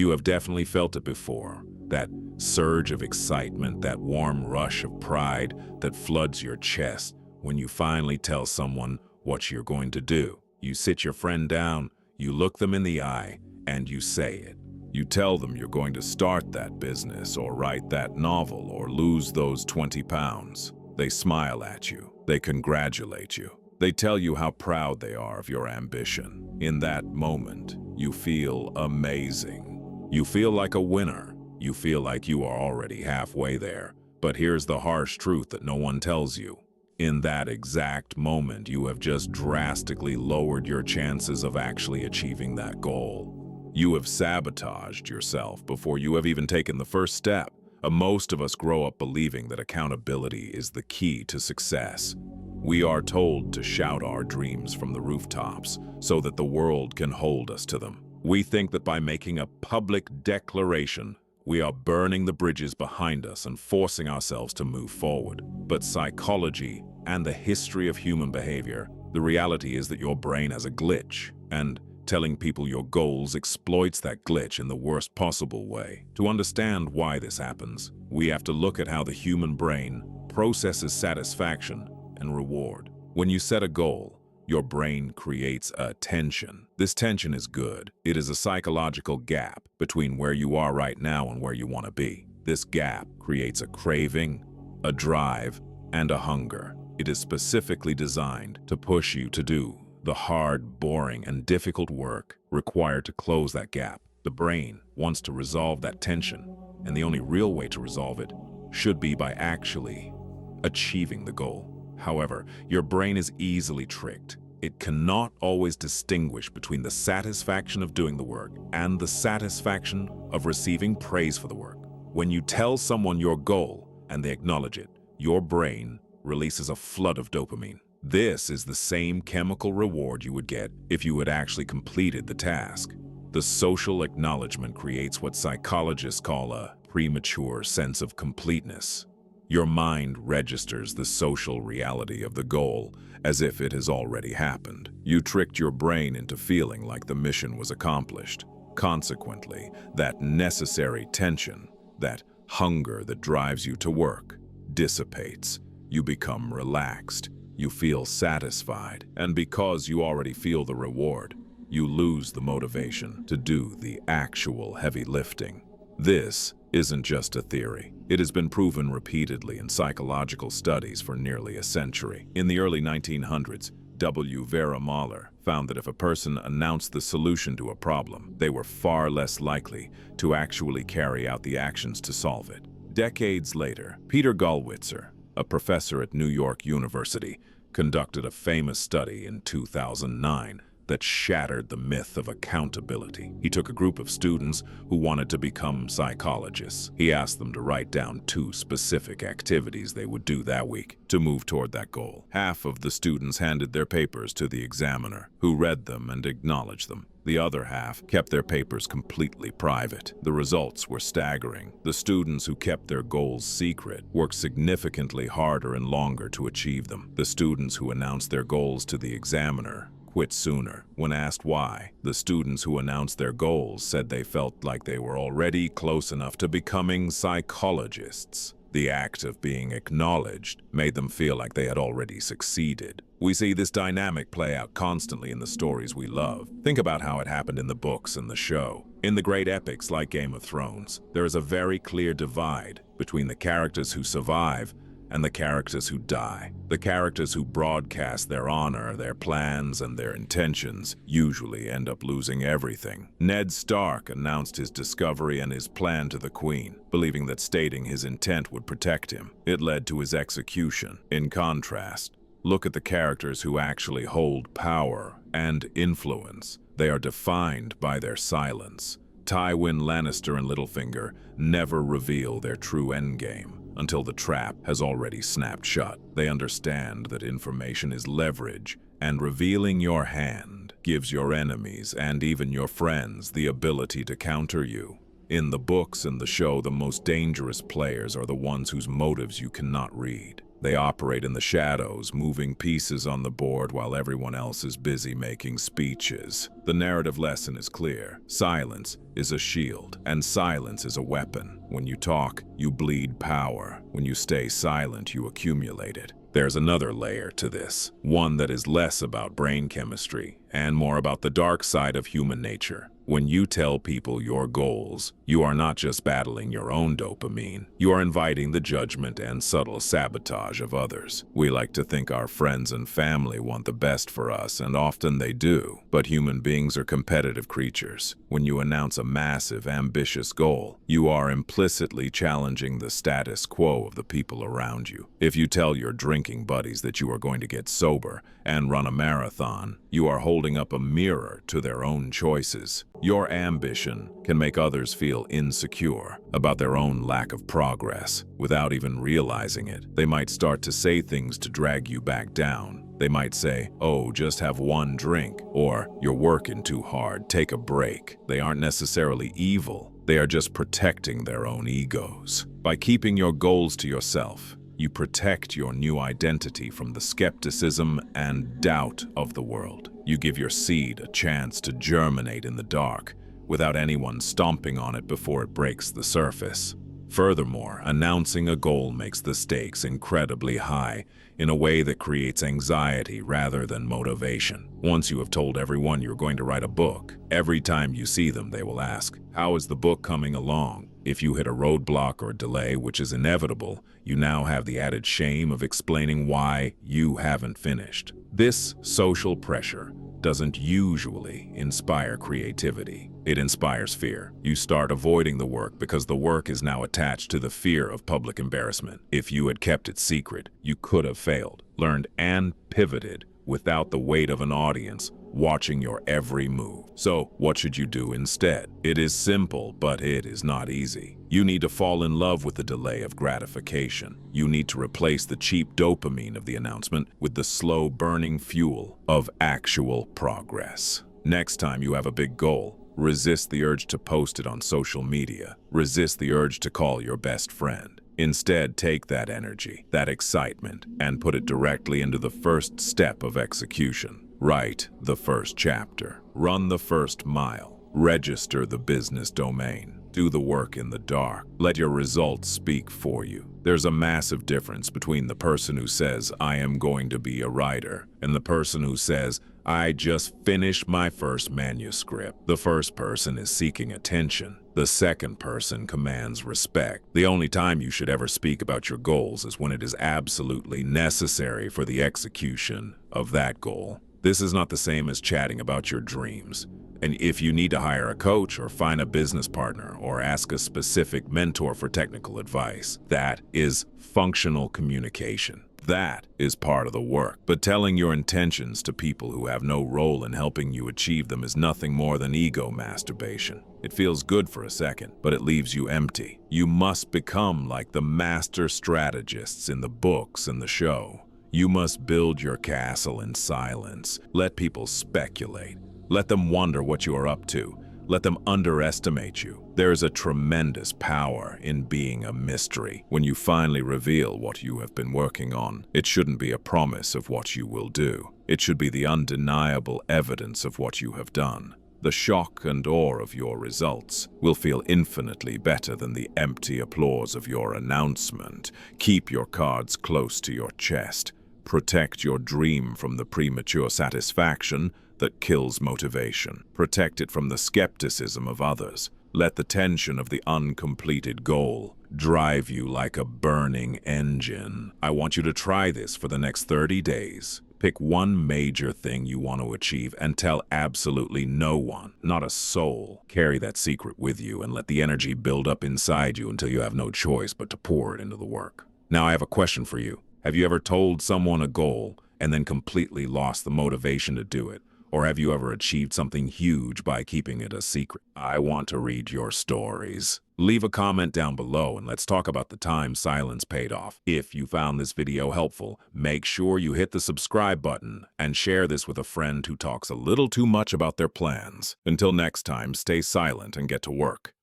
You have definitely felt it before. That surge of excitement, that warm rush of pride that floods your chest when you finally tell someone what you're going to do. You sit your friend down, you look them in the eye, and you say it. You tell them you're going to start that business or write that novel or lose those 20 pounds. They smile at you. They congratulate you. They tell you how proud they are of your ambition. In that moment, you feel amazing. You feel like a winner. You feel like you are already halfway there. But here's the harsh truth that no one tells you. In that exact moment, you have just drastically lowered your chances of actually achieving that goal. You have sabotaged yourself before you have even taken the first step. Most of us grow up believing that accountability is the key to success. We are told to shout our dreams from the rooftops so that the world can hold us to them. We think that by making a public declaration, we are burning the bridges behind us and forcing ourselves to move forward. But psychology and the history of human behavior, the reality is that your brain has a glitch, and telling people your goals exploits that glitch in the worst possible way. To understand why this happens, we have to look at how the human brain processes satisfaction and reward. When you set a goal, your brain creates a tension. This tension is good. It is a psychological gap between where you are right now and where you want to be. This gap creates a craving, a drive, and a hunger. It is specifically designed to push you to do the hard, boring, and difficult work required to close that gap. The brain wants to resolve that tension, and the only real way to resolve it should be by actually achieving the goal. However, your brain is easily tricked. It cannot always distinguish between the satisfaction of doing the work and the satisfaction of receiving praise for the work. When you tell someone your goal and they acknowledge it, your brain releases a flood of dopamine. This is the same chemical reward you would get if you had actually completed the task. The social acknowledgement creates what psychologists call a premature sense of completeness. Your mind registers the social reality of the goal as if it has already happened. You tricked your brain into feeling like the mission was accomplished. Consequently, that necessary tension, that hunger that drives you to work, dissipates. You become relaxed. You feel satisfied. And because you already feel the reward, you lose the motivation to do the actual heavy lifting. This isn't just a theory. It has been proven repeatedly in psychological studies for nearly a century. In the early 1900s, W. Vera Mahler found that if a person announced the solution to a problem, they were far less likely to actually carry out the actions to solve it. Decades later, Peter Gollwitzer, a professor at New York University, conducted a famous study in 2009 that shattered the myth of accountability. He took a group of students who wanted to become psychologists. He asked them to write down 2 specific activities they would do that week to move toward that goal. Half of the students handed their papers to the examiner, who read them and acknowledged them. The other half kept their papers completely private. The results were staggering. The students who kept their goals secret worked significantly harder and longer to achieve them. The students who announced their goals to the examiner quit sooner. When asked why, the students who announced their goals said they felt like they were already close enough to becoming psychologists. The act of being acknowledged made them feel like they had already succeeded. We see this dynamic play out constantly in the stories we love. Think about how it happened in the books and the show. In the great epics like Game of Thrones, there is a very clear divide between the characters who survive and the characters who die. The characters who broadcast their honor, their plans, and their intentions usually end up losing everything. Ned Stark announced his discovery and his plan to the Queen, believing that stating his intent would protect him. It led to his execution. In contrast, look at the characters who actually hold power and influence. They are defined by their silence. Tywin Lannister and Littlefinger never reveal their true endgame until the trap has already snapped shut. They understand that information is leverage, and revealing your hand gives your enemies and even your friends the ability to counter you. In the books and the show, the most dangerous players are the ones whose motives you cannot read. They operate in the shadows, moving pieces on the board while everyone else is busy making speeches. The narrative lesson is clear. Silence is a shield, and silence is a weapon. When you talk, you bleed power. When you stay silent, you accumulate it. There's another layer to this, one that is less about brain chemistry and more about the dark side of human nature. When you tell people your goals, you are not just battling your own dopamine, you are inviting the judgment and subtle sabotage of others. We like to think our friends and family want the best for us, and often they do. But human beings are competitive creatures. When you announce a massive, ambitious goal, you are implicitly challenging the status quo of the people around you. If you tell your drinking buddies that you are going to get sober and run a marathon, you are holding up a mirror to their own choices. Your ambition can make others feel insecure about their own lack of progress. Without even realizing it, they might start to say things to drag you back down. They might say, "Oh, just have one drink," or "You're working too hard, take a break." They aren't necessarily evil. They are just protecting their own egos. By keeping your goals to yourself, you protect your new identity from the skepticism and doubt of the world. You give your seed a chance to germinate in the dark without anyone stomping on it before it breaks the surface. Furthermore, announcing a goal makes the stakes incredibly high in a way that creates anxiety rather than motivation. Once you have told everyone you're going to write a book, every time you see them, they will ask, "How is the book coming along?" If you hit a roadblock or delay, which is inevitable, you now have the added shame of explaining why you haven't finished. This social pressure doesn't usually inspire creativity. It inspires fear. You start avoiding the work because the work is now attached to the fear of public embarrassment. If you had kept it secret, you could have failed, learned, and pivoted without the weight of an audience watching your every move. So, what should you do instead? It is simple, but it is not easy. You need to fall in love with the delay of gratification. You need to replace the cheap dopamine of the announcement with the slow burning fuel of actual progress. Next time you have a big goal, resist the urge to post it on social media. Resist the urge to call your best friend. Instead, take that energy, that excitement, and put it directly into the first step of execution. Write the first chapter. Run the first mile. Register the business domain. Do the work in the dark. Let your results speak for you. There's a massive difference between the person who says, "I am going to be a writer," and the person who says, "I just finished my first manuscript." The first person is seeking attention. The second person commands respect. The only time you should ever speak about your goals is when it is absolutely necessary for the execution of that goal. This is not the same as chatting about your dreams. And if you need to hire a coach or find a business partner or ask a specific mentor for technical advice, that is functional communication. That is part of the work. But telling your intentions to people who have no role in helping you achieve them is nothing more than ego masturbation. It feels good for a second, but it leaves you empty. You must become like the master strategists in the books and the show. You must build your castle in silence. Let people speculate. Let them wonder what you are up to. Let them underestimate you. There is a tremendous power in being a mystery. When you finally reveal what you have been working on, it shouldn't be a promise of what you will do. It should be the undeniable evidence of what you have done. The shock and awe of your results will feel infinitely better than the empty applause of your announcement. Keep your cards close to your chest. Protect your dream from the premature satisfaction that kills motivation. Protect it from the skepticism of others. Let the tension of the uncompleted goal drive you like a burning engine. I want you to try this for the next 30 days. Pick one major thing you want to achieve and tell absolutely no one, not a soul. Carry that secret with you and let the energy build up inside you until you have no choice but to pour it into the work. Now I have a question for you. Have you ever told someone a goal and then completely lost the motivation to do it? Or have you ever achieved something huge by keeping it a secret? I want to read your stories. Leave a comment down below and let's talk about the time silence paid off. If you found this video helpful, make sure you hit the subscribe button and share this with a friend who talks a little too much about their plans. Until next time, stay silent and get to work.